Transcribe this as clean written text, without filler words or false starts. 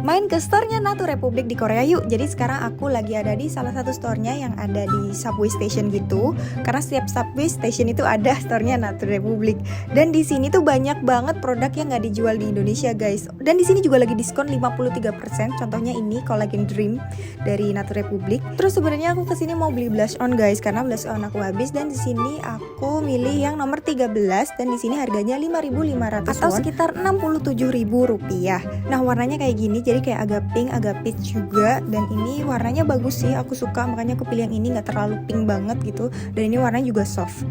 main ke store-nya Natur Republik di Korea yuk. Jadi sekarang aku lagi ada di salah satu store-nya yang ada di subway station gitu. Karena setiap subway station itu ada store-nya Natur Republik. Dan di sini tuh banyak banget produk yang nggak dijual di Indonesia guys. Dan di sini juga lagi diskon 53%. Contohnya ini Collagen Dream dari Natur Republik. Terus sebenarnya aku kesini mau beli blush on guys, karena blush on aku habis. Dan di sini aku milih yang nomor 13 dan di sini harganya 5.500 atau sekitar 67.000 rupiah. Nah warnanya kayak gini, jadi kayak agak pink, agak peach juga. Dan ini warnanya bagus sih, aku suka, makanya aku pilih yang ini, nggak terlalu pink banget gitu. Dan ini warnanya juga soft.